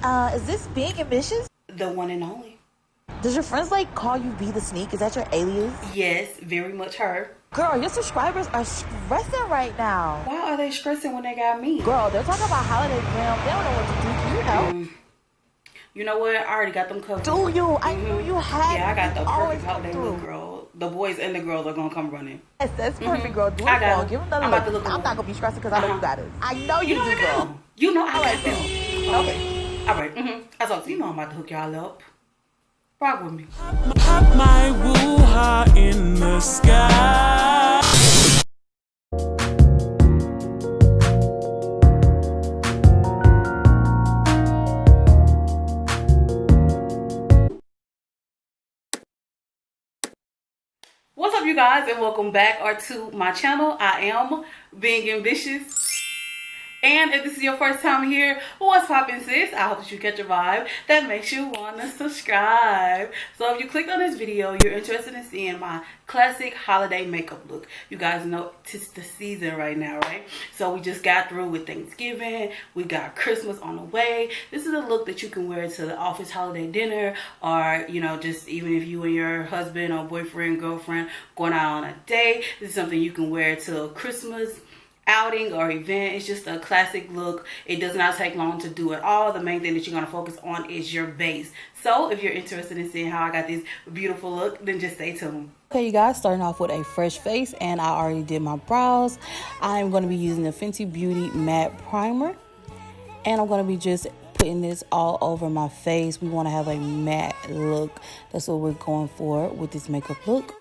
Is this Being Ambitious? The one and only. Does your friends like call you Be the Sneak? Is that your alias? Yes, very much her. Girl, your subscribers are stressing right now. Why are they stressing when they got me? Girl, they're talking about holiday glam. They don't know what to do. Can you help? You know what? I already got them covered. Do you? I knew you had. Yeah, I got the always perfect holiday look, girl. The boys and the girls are gonna come running. Yes, that's perfect, girl. Do it, I got girl. it. Give them the I'm look. about to look I'm not gonna be stressing because I know you got it. I know you do, girl. You know I like got them. Okay. All right. I talk to you. You know I'm about to hook y'all up. Rock with me. Pop my woo-ha in the sky. What's up, you guys, and welcome back to my channel. I am Being Ambitious. And if this is your first time here, what's poppin', sis? I hope that you catch a vibe that makes you want to subscribe. So if you clicked on this video, you're interested in seeing my classic holiday makeup look. You guys know it's the season right now, right? So we just got through with Thanksgiving. We got Christmas on the way. This is a look that you can wear to the office holiday dinner, or, you know, just even if you and your husband or boyfriend, girlfriend going out on a date. This is something you can wear to a Christmas outing or event. It's just a classic look. It does not take long to do it all. The main thing that you're going to focus on is your base. So if you're interested in seeing how I got this beautiful look, then just stay tuned. Okay, you guys, starting off with a fresh face, and I already did my brows. I'm going to be using the Fenty Beauty matte primer, and I'm going to be just putting this all over my face. We want to have a matte look. That's what we're going for with this makeup look.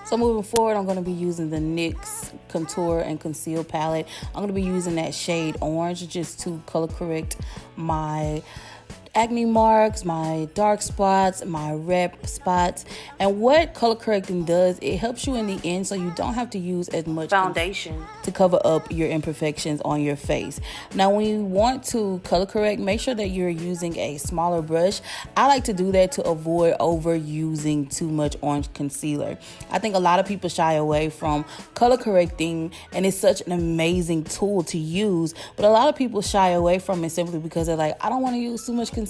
So moving forward, I'm going to be using the NYX Contour and Conceal palette. I'm going to be using that shade orange just to color correct my acne marks, my dark spots, my red spots. And what color correcting does, it helps you in the end so you don't have to use as much foundation to cover up your imperfections on your face. Now, when you want to color correct, make sure that you're using a smaller brush. I like to do that to avoid overusing too much orange concealer. I think a lot of people shy away from color correcting, and it's such an amazing tool to use, but a lot of people shy away from it simply because they're like, I don't want to use too much concealer.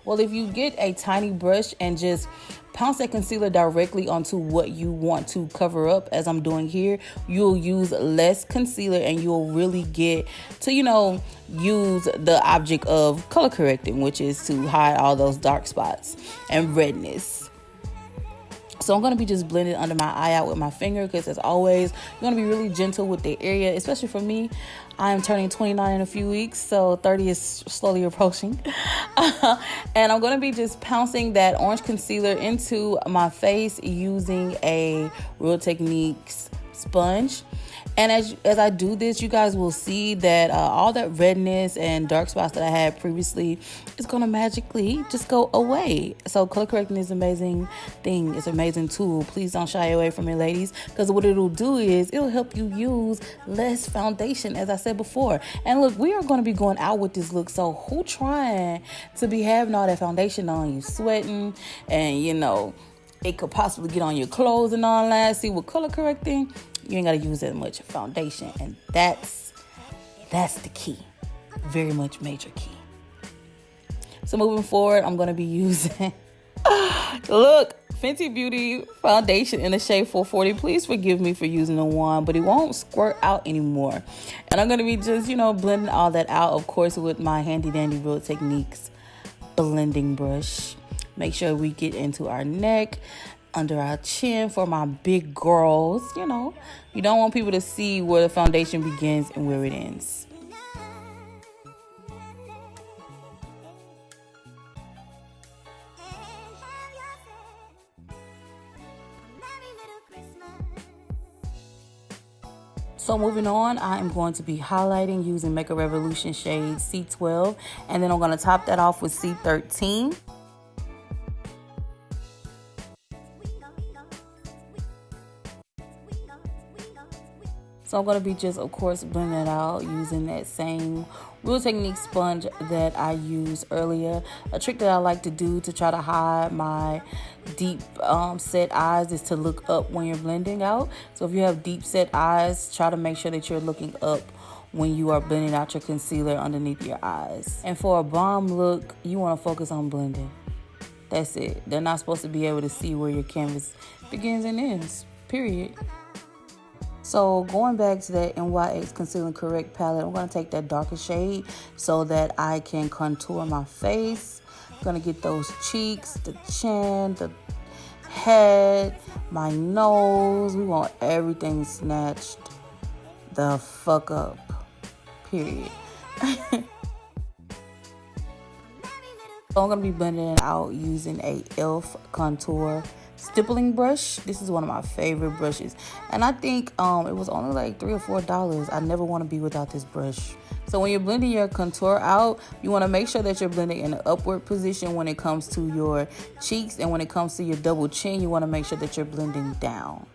Well, if you get a tiny brush and just pounce that concealer directly onto what you want to cover up, as I'm doing here, you'll use less concealer and you'll really get to, you know, use the object of color correcting, which is to hide all those dark spots and redness. So I'm going to be just blending under my eye out with my finger, because as always, you're going to be really gentle with the area, especially for me. I am turning 29 in a few weeks, so 30 is slowly approaching. And I'm going to be just pouncing that orange concealer into my face using a Real Techniques sponge. And as I do this, you guys will see that all that redness and dark spots that I had previously is going to magically just go away. So color correcting is an amazing thing. It's an amazing tool. Please don't shy away from it, ladies, because what it'll do is it'll help you use less foundation, as I said before. And look, we are going to be going out with this look, so who trying to be having all that foundation on you, sweating, and, you know, it could possibly get on your clothes and all that. See, with color correcting, you ain't got to use that much foundation, and that's the key. Very much major key. So moving forward, I'm going to be using look, Fenty Beauty foundation in the shade 440. Please forgive me for using the wand, but it won't squirt out anymore. And I'm going to be just, you know, blending all that out, of course, with my handy dandy Real Techniques blending brush. Make sure we get into our neck, under our chin for my big girls. You know, you don't want people to see where the foundation begins and where it ends. So moving on, I am going to be highlighting using Makeup Revolution shade C12, and then I'm going to top that off with C13. So I'm going to be just, of course, blending it out using that same Real Techniques sponge that I used earlier. A trick that I like to do to try to hide my deep set eyes is to look up when you're blending out. So if you have deep set eyes, try to make sure that you're looking up when you are blending out your concealer underneath your eyes. And for a bomb look, you want to focus on blending. That's it. They're not supposed to be able to see where your canvas begins and ends, period. So going back to that NYX Conceal and Correct palette, I'm going to take that darker shade so that I can contour my face. I'm going to get those cheeks, the chin, the head, my nose. We want everything snatched the fuck up, period. So I'm going to be blending it out using a e.l.f. contour stippling brush. This is one of my favorite brushes, and I think it was only like $3 or $4. I never want to be without this brush. So when you're blending your contour out, you want to make sure that you're blending in an upward position when it comes to your cheeks, and when it comes to your double chin, you want to make sure that you're blending down.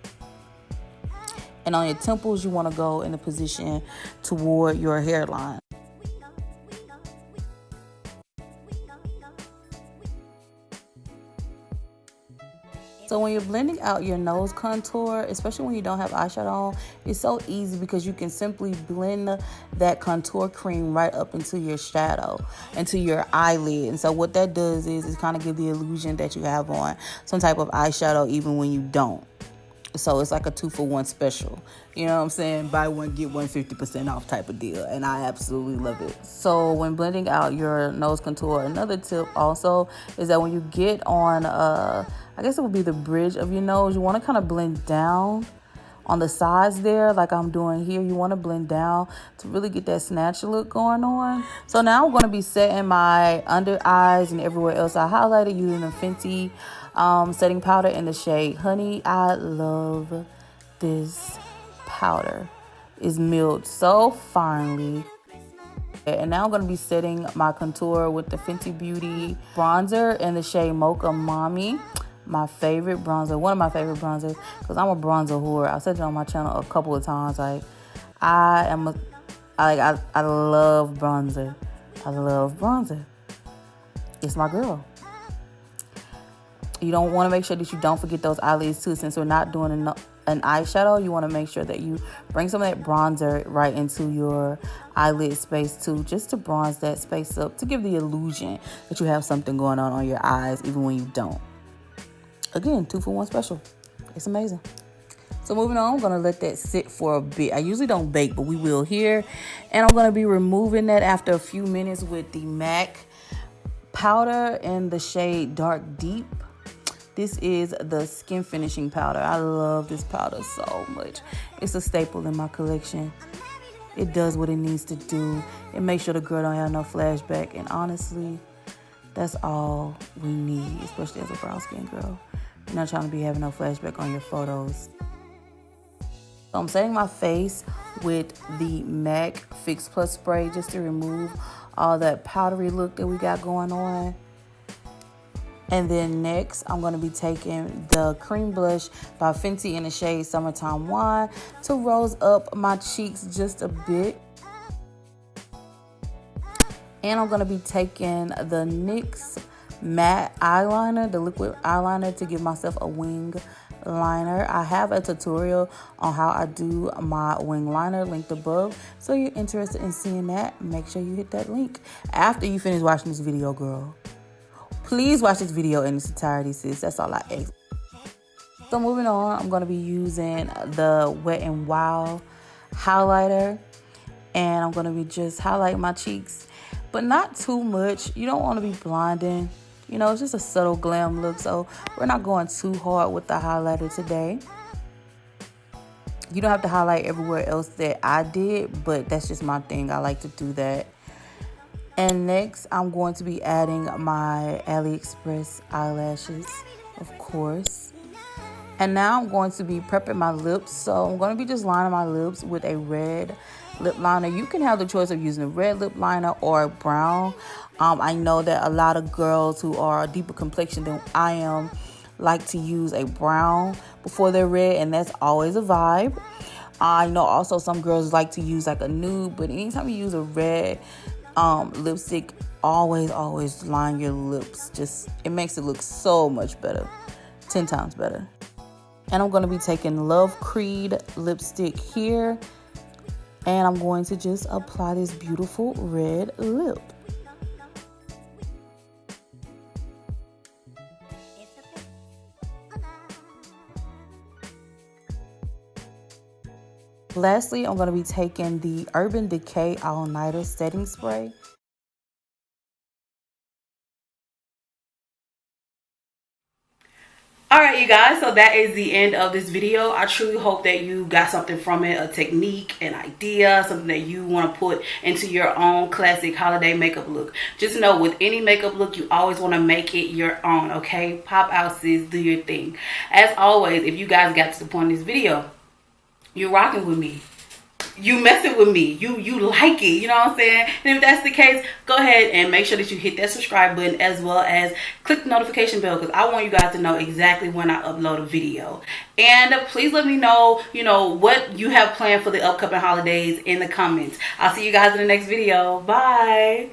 And on your temples, you want to go in a position toward your hairline. So when you're blending out your nose contour, especially when you don't have eyeshadow on, it's so easy because you can simply blend that contour cream right up into your shadow, into your eyelid. And so what that does is kind of give the illusion that you have on some type of eyeshadow even when you don't. So it's like a 2-for-1 special. You know what I'm saying? Buy one, get one 50% off type of deal. And I absolutely love it. So when blending out your nose contour, another tip also is that when you get on, I guess it would be the bridge of your nose, you want to kind of blend down on the sides there like I'm doing here. You want to blend down to really get that snatch look going on. So now I'm going to be setting my under eyes and everywhere else I highlighted using the Fenty setting powder in the shade Honey. I love this powder. It's milled so finely. And now I'm going to be setting my contour with the Fenty Beauty bronzer in the shade Mocha Mommy. My favorite bronzer, one of my favorite bronzers, because I'm a bronzer whore. I've said it on my channel a couple of times. Like, I love bronzer. I love bronzer. It's my girl. You don't want to make sure that you don't forget those eyelids too. Since we're not doing an eyeshadow, you want to make sure that you bring some of that bronzer right into your eyelid space too, just to bronze that space up, to give the illusion that you have something going on your eyes even when you don't. Again, 2-for-1 special. It's amazing. So moving on, I'm going to let that sit for a bit. I usually don't bake, but we will here. And I'm going to be removing that after a few minutes with the MAC powder in the shade Dark Deep. This is the skin finishing powder. I love this powder so much. It's a staple in my collection. It does what it needs to do. It makes sure the girl don't have no flashback. And honestly, that's all we need, especially as a brown skin girl. You're not trying to be having no flashback on your photos. So I'm setting my face with the MAC Fix Plus spray just to remove all that powdery look that we got going on. And then next, I'm going to be taking the cream blush by Fenty in the shade Summertime Wine to rose up my cheeks just a bit. And I'm going to be taking the NYX matte eyeliner, the liquid eyeliner, to give myself a wing liner. I have a tutorial on how I do my wing liner linked above. So if you're interested in seeing that, make sure you hit that link after you finish watching this video, girl. Please watch this video in its entirety, sis. That's all I ask. So moving on, I'm going to be using the Wet n Wild highlighter. And I'm going to be just highlighting my cheeks, but not too much. You don't want to be blinding. You know, it's just a subtle glam look. So we're not going too hard with the highlighter today. You don't have to highlight everywhere else that I did, but that's just my thing. I like to do that. And next, I'm going to be adding my AliExpress eyelashes, of course. And now I'm going to be prepping my lips. So I'm going to be just lining my lips with a red lip liner. You can have the choice of using a red lip liner or a brown. I know that a lot of girls who are a deeper complexion than I am like to use a brown before they're red, and that's always a vibe. I know also some girls like to use like a nude, but anytime you use a red lipstick, always line your lips. Just, it makes it look so much better, 10 times better. And I'm going to be taking Love Creed lipstick here And I'm going to just apply this beautiful red lip. Lastly, I'm going to be taking the Urban Decay All Nighter Setting Spray. Alright you guys, so that is the end of this video. I truly hope that you got something from it, a technique, an idea, something that you want to put into your own classic holiday makeup look. Just know with any makeup look, you always want to make it your own, okay? Pop out sis, do your thing. As always, if you guys got to the point of this video, you're rocking with me. You messing with me, you like it, you know what I'm saying? And if that's the case, go ahead and make sure that you hit that subscribe button as well as click the notification bell, because I want you guys to know exactly when I upload a video. And please let me know, what you have planned for the upcoming holidays in the comments. I'll see you guys in the next video. Bye.